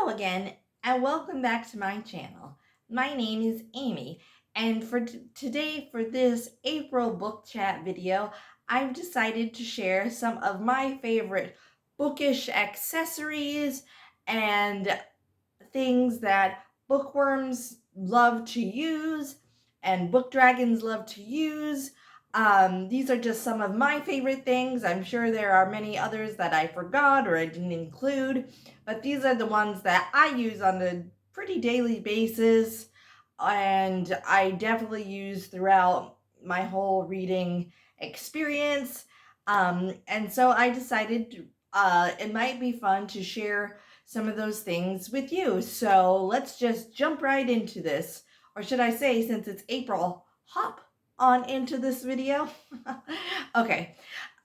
Hello again, and welcome back to my channel. My name is Amy, and for today, for this April book chat video, I've decided to share some of my favorite bookish accessories and things that bookworms love to use and book dragons love to use. These are just some of my favorite things. I'm sure there are many others that I forgot or I didn't include, but these are the ones that I use on a pretty daily basis, and I definitely use throughout my whole reading experience. And so I decided it might be fun to share some of those things with you. So let's just jump right into this. Or should I say, since it's April, hop on into this video. Okay.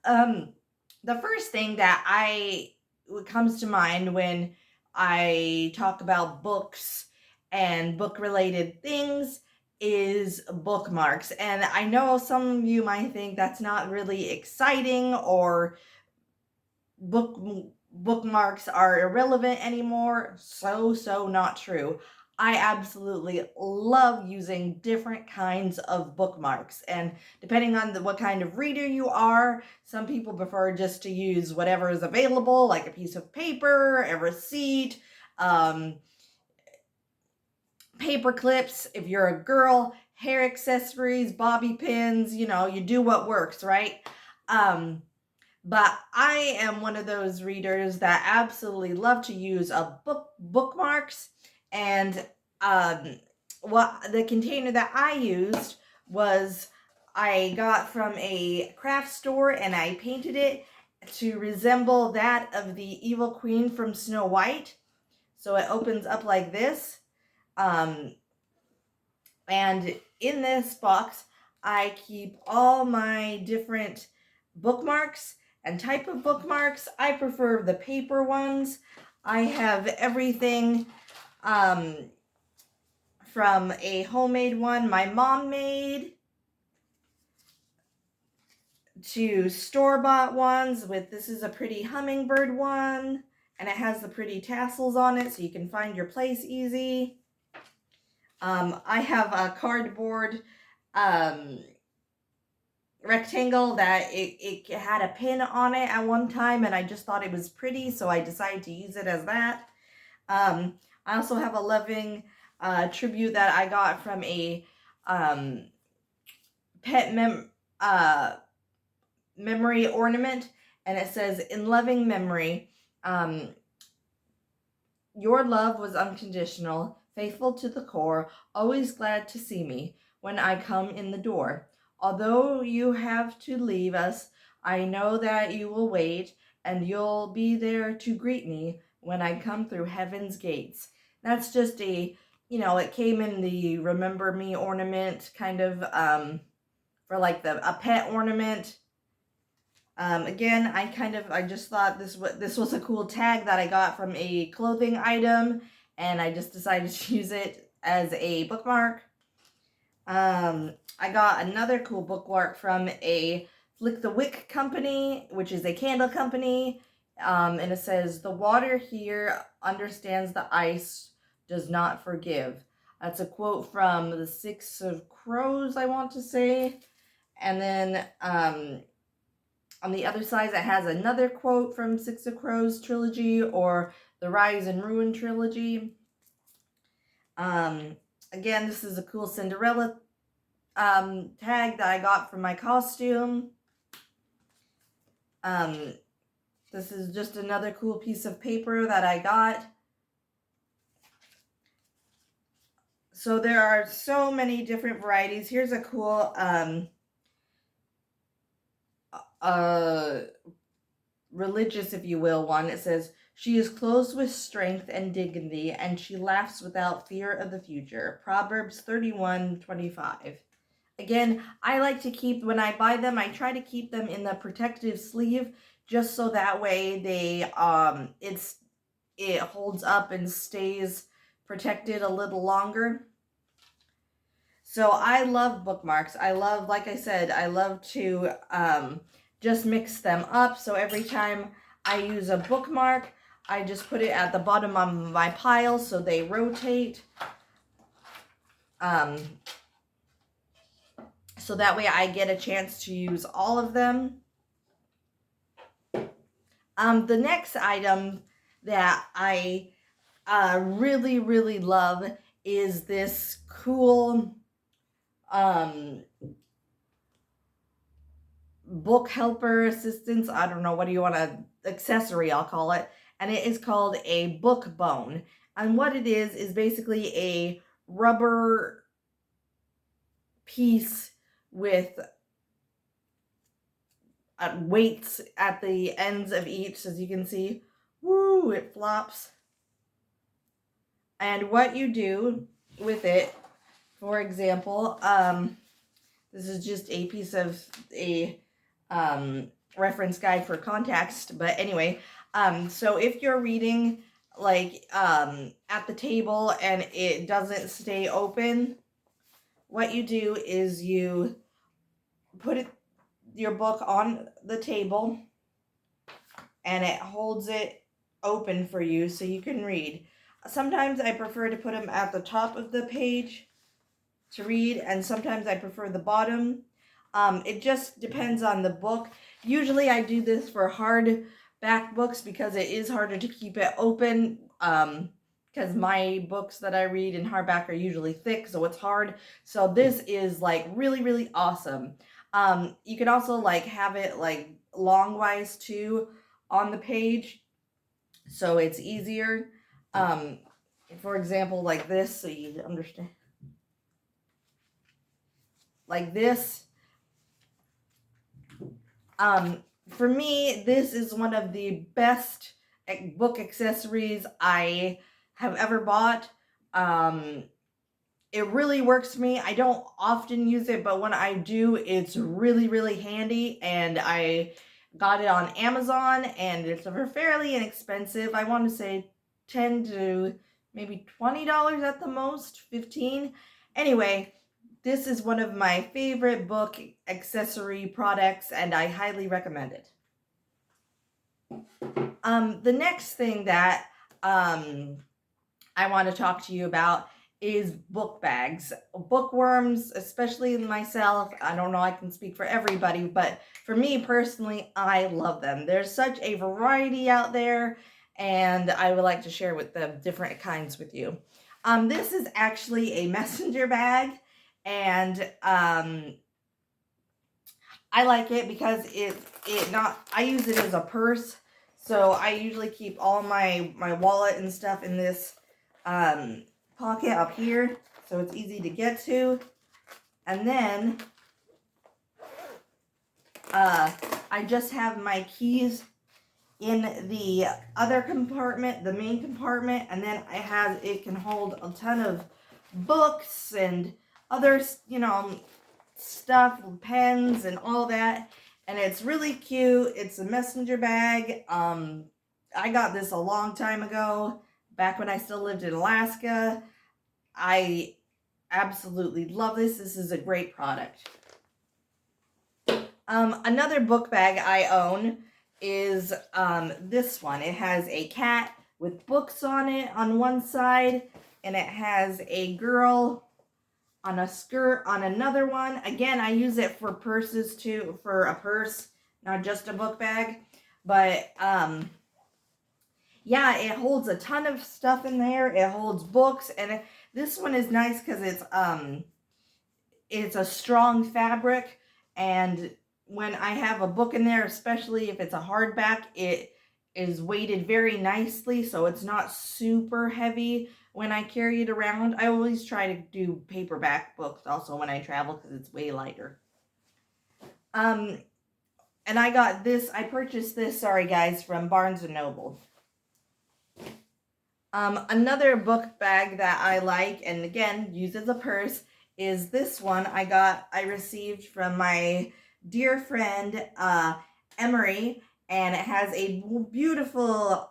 The first thing that comes to mind when I talk about books and book related things is bookmarks. And I know some of you might think that's not really exciting, or bookmarks are irrelevant anymore. So not true. I absolutely love using different kinds of bookmarks, and depending on what kind of reader you are, some people prefer just to use whatever is available, like a piece of paper, a receipt, paper clips. If you're a girl, hair accessories, bobby pins, you do what works, right? But I am one of those readers that absolutely love to use bookmarks. And what the container that I used was, I got from a craft store, and I painted it to resemble that of the evil queen from Snow White. So it opens up like this. And in this box, I keep all my different bookmarks and type of bookmarks. I prefer the paper ones. I have everything from a homemade one my mom made to store-bought ones with, this is a pretty hummingbird one, and it has the pretty tassels on it so you can find your place easy. I have a cardboard rectangle that it had a pin on it at one time, and I just thought it was pretty, so I decided to use it as that. I also have a loving tribute that I got from a pet memory ornament, and it says, "In loving memory, your love was unconditional, faithful to the core, always glad to see me when I come in the door. Although you have to leave us, I know that you will wait, and you'll be there to greet me when I come through heaven's gates." That's just it came in the Remember Me ornament, kind of, for like a pet ornament. Again, I just thought this was a cool tag that I got from a clothing item, and I just decided to use it as a bookmark. I got another cool bookmark from a Flick the Wick company, which is a candle company, and it says, "The water here understands the ice does not forgive." That's a quote from the Six of Crows, I want to say. And then on the other side, it has another quote from Six of Crows trilogy, or the Rise and Ruin trilogy. Again, this is a cool Cinderella tag that I got from my costume. This is just another cool piece of paper that I got. So there are so many different varieties. Here's a cool religious, if you will, one. It says, "She is clothed with strength and dignity, and she laughs without fear of the future." Proverbs 31:25. Again, I like to keep, when I buy them, I try to keep them in the protective sleeve, just so that way they it holds up and stays protected a little longer. So I love bookmarks. Like I said, I love to just mix them up. So every time I use a bookmark, I just put it at the bottom of my pile so they rotate. So that way I get a chance to use all of them. The next item that I really, really love is this cool book helper assistance. I don't know, what do you want to, accessory I'll call it. And it is called a book bone. And what it is basically a rubber piece with weights at the ends of each, as you can see. Woo, it flops. And what you do with it, for example, this is just a piece of a reference guide for context, but anyway, so if you're reading like at the table and it doesn't stay open, what you do is you put your book on the table and it holds it open for you so you can read. Sometimes I prefer to put them at the top of the page to read, and sometimes I prefer the bottom. It just depends on the book. Usually I do this for hardback books because it is harder to keep it open, because my books that I read in hardback are usually thick, so it's hard. So this is like really, really awesome. You can also like have it like longwise too on the page, so it's easier. For example, like this, so you understand. Like this. For me, this is one of the best book accessories I have ever bought. It really works for me. I don't often use it, but when I do, it's really, really handy. And I got it on Amazon, and it's fairly inexpensive. I want to say $10 to maybe $20 at the most, $15. Anyway, this is one of my favorite book accessory products, and I highly recommend it. The next thing that I want to talk to you about is book bags. Bookworms, especially myself, I don't know, I can speak for everybody, but for me personally, I love them. There's such a variety out there, and I would like to share with the different kinds with you. This is actually a messenger bag, and I like it because I use it as a purse. So I usually keep all my wallet and stuff in this pocket up here, so it's easy to get to. And then I just have my keys in the other compartment, the main compartment, and then it can hold a ton of books and other, stuff, pens and all that. And it's really cute. It's a messenger bag. I got this a long time ago, back when I still lived in Alaska. I absolutely love this. This is a great product. Another book bag I own is this one. It has a cat with books on it on one side, and it has a girl on a skirt on another one. Again, I use it for purses too, for a purse, not just a book bag. But yeah, it holds a ton of stuff in there. It holds books, and this one is nice because it's a strong fabric, and when I have a book in there, especially if it's a hardback, it is weighted very nicely, so it's not super heavy when I carry it around. I always try to do paperback books also when I travel because it's way lighter. And I purchased this, sorry guys, from Barnes & Noble. Another book bag that I like, and again, use as a purse, is this one I received from my dear friend, Emery, and it has a beautiful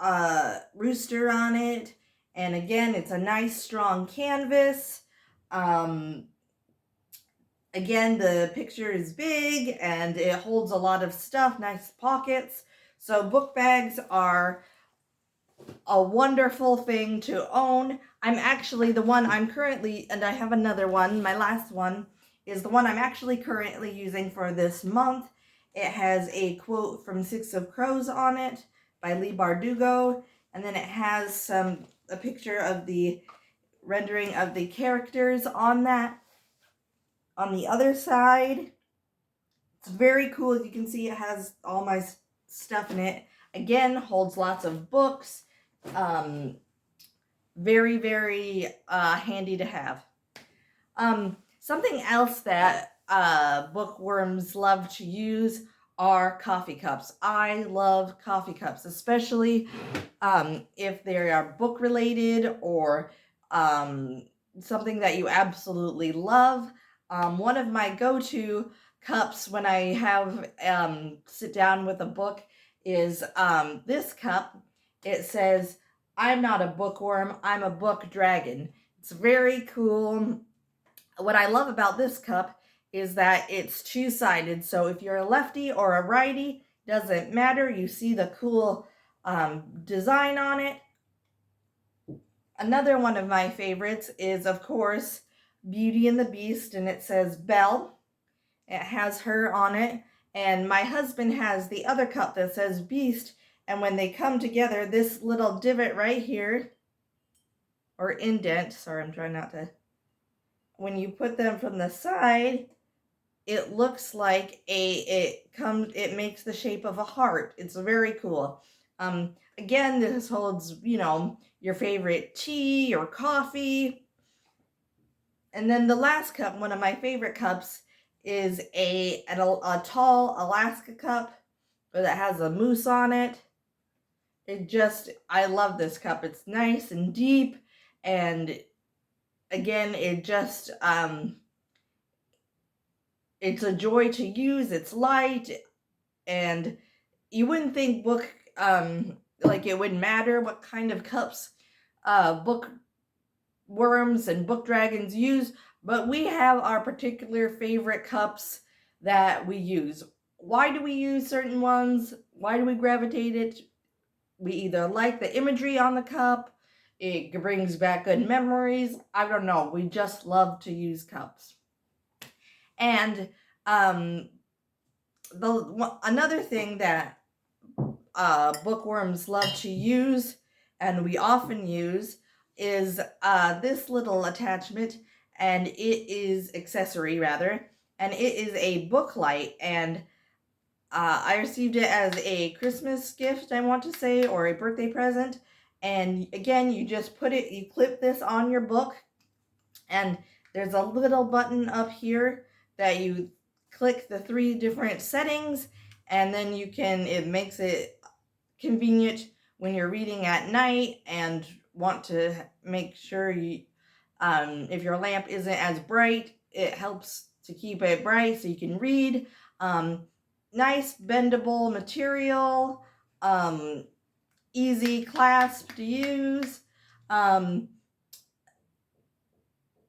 rooster on it. And again, it's a nice strong canvas. Again, the picture is big and it holds a lot of stuff, nice pockets. So book bags are a wonderful thing to own. I'm actually the one I'm currently, and I have another one, my last one is the one I'm actually currently using for this month. It has a quote from Six of Crows on it by Lee Bardugo, and then it has a picture of the rendering of the characters on that. On the other side, it's very cool. As you can see, it has all my stuff in it. Again, holds lots of books. Very, very handy to have. Something else that bookworms love to use are coffee cups. I love coffee cups, especially if they are book related or something that you absolutely love. One of my go-to cups when I have sit down with a book is this cup. It says, "I'm not a bookworm, I'm a book dragon." It's very cool. What I love about this cup is that it's two-sided, so if you're a lefty or a righty, doesn't matter. You see the cool design on it. Another one of my favorites is, of course, Beauty and the Beast, and it says Belle. It has her on it, and my husband has the other cup that says Beast, and when they come together, this little divot right here, or indent, sorry, I'm trying not to, when you put them from the side, it looks like it makes the shape of a heart. It's very cool. Again, this holds, your favorite tea or coffee. And then the last cup, one of my favorite cups, is a tall Alaska cup that has a moose on it. I love this cup. It's nice and deep, and again, it's a joy to use. It's light, and you wouldn't think like it wouldn't matter what kind of cups bookworms and book dragons use, but we have our particular favorite cups that we use. Why do we use certain ones? Why do we gravitate it? We either like the imagery on the cup, it brings back good memories. I don't know. We just love to use cups. And another thing that bookworms love to use, and we often use, is this little attachment, and it is accessory rather, and it is a book light, and I received it as a Christmas gift, I want to say, or a birthday present. And again, you just you clip this on your book, and there's a little button up here that you click the 3 different settings, and then it makes it convenient when you're reading at night and want to make sure if your lamp isn't as bright, it helps to keep it bright so you can read. Nice bendable material, easy clasp to use.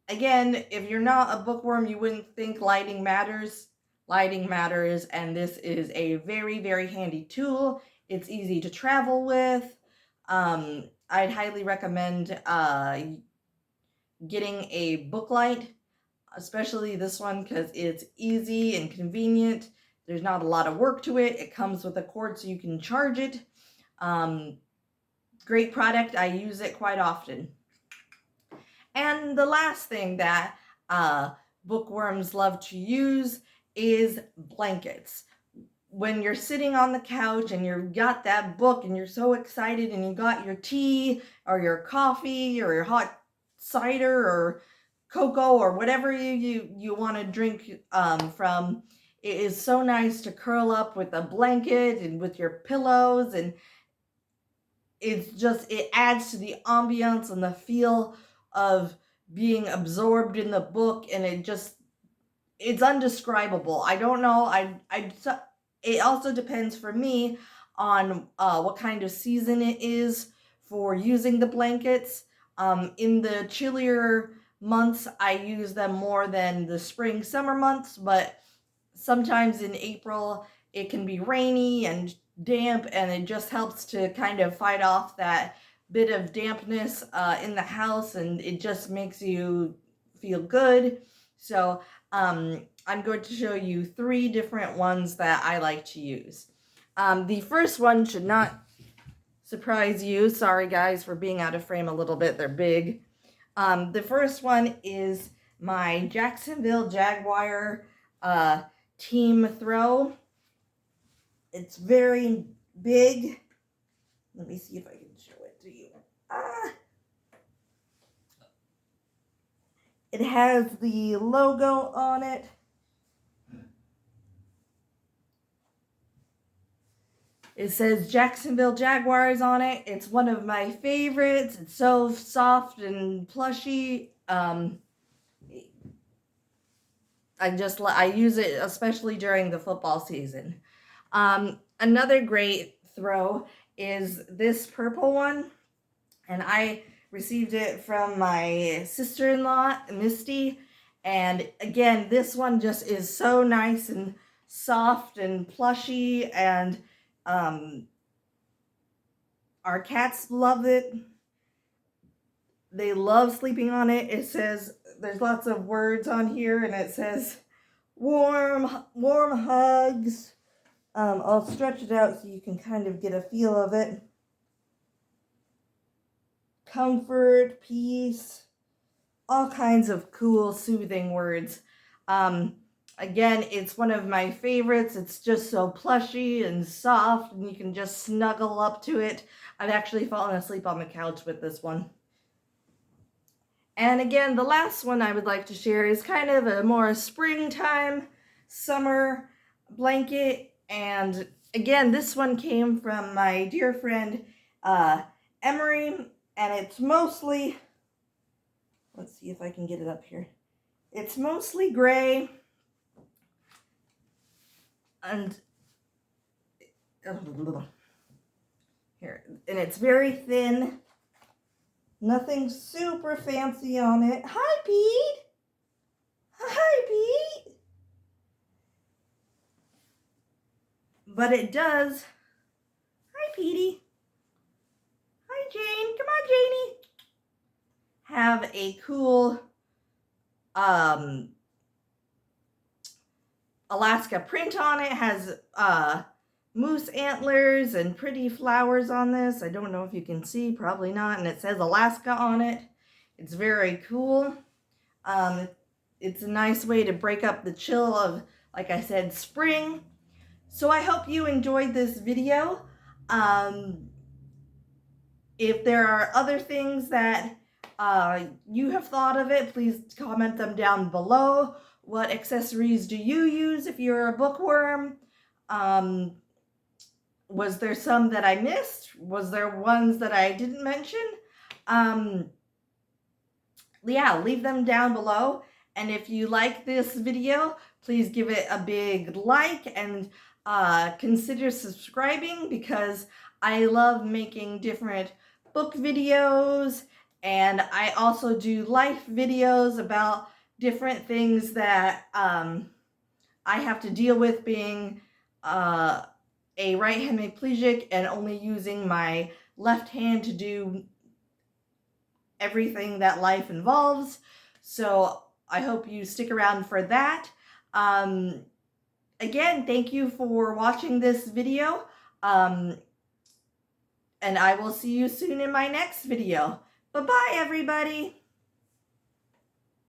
Again, if you're not a bookworm, you wouldn't think lighting matters. Lighting matters, and this is a very, very handy tool. It's easy to travel with. I'd highly recommend getting a book light, especially this one, because it's easy and convenient. There's not a lot of work to it. It comes with a cord so you can charge it. Great product. I use it quite often. And the last thing that bookworms love to use is blankets. When you're sitting on the couch and you've got that book and you're so excited and you got your tea or your coffee or your hot cider or cocoa or whatever you want to drink from, it is so nice to curl up with a blanket and with your pillows, and it adds to the ambiance and the feel of being absorbed in the book, and it's undescribable. I don't know. It also depends for me on what kind of season it is for using the blankets. In the chillier months, I use them more than the spring, summer months, but sometimes in April, it can be rainy and damp, and it just helps to kind of fight off that bit of dampness in the house, and it just makes you feel good. So I'm going to show you 3 different ones that I like to use. The first one should not surprise you. Sorry guys for being out of frame a little bit, they're big. The first one is my Jacksonville Jaguar team throw. It's very big. Let me see if I can show it to you. It has the logo on it. It says Jacksonville Jaguars on it. It's one of my favorites. It's so soft and plushy. I use it especially during the football season. Another great throw is this purple one, and I received it from my sister-in-law, Misty. And again, this one just is so nice and soft and plushy, and our cats love it. They love sleeping on it. It says, there's lots of words on here, and it says warm hugs. I'll stretch it out so you can kind of get a feel of it. Comfort, peace, all kinds of cool, soothing words. Again, it's one of my favorites. It's just so plushy and soft, and you can just snuggle up to it. I've actually fallen asleep on the couch with this one. And again, the last one I would like to share is kind of a more springtime, summer blanket. And again, this one came from my dear friend Emery, and it's mostly, let's see if I can get it up here. It's mostly gray, and here, and it's very thin. Nothing super fancy on it. Hi, Pete. Hi, Pete. But it does. Hi, Petey. Hi, Jane. Come on, Janie. Have a cool Alaska print on it. Has moose antlers and pretty flowers on this. I don't know if you can see, probably not. And it says Alaska on it. It's very cool. It's a nice way to break up the chill of, like I said, spring. So I hope you enjoyed this video. If there are other things that you have thought of it, please comment them down below. What accessories do you use if you're a bookworm? Was there some that I missed? Was there ones that I didn't mention? Yeah, leave them down below. And if you like this video, please give it a big like and consider subscribing, because I love making different book videos, and I also do life videos about different things that I have to deal with being a right hemiplegic and only using my left hand to do everything that life involves. So I hope you stick around for that. Again, thank you for watching this video. And I will see you soon in my next video. Bye-bye, everybody.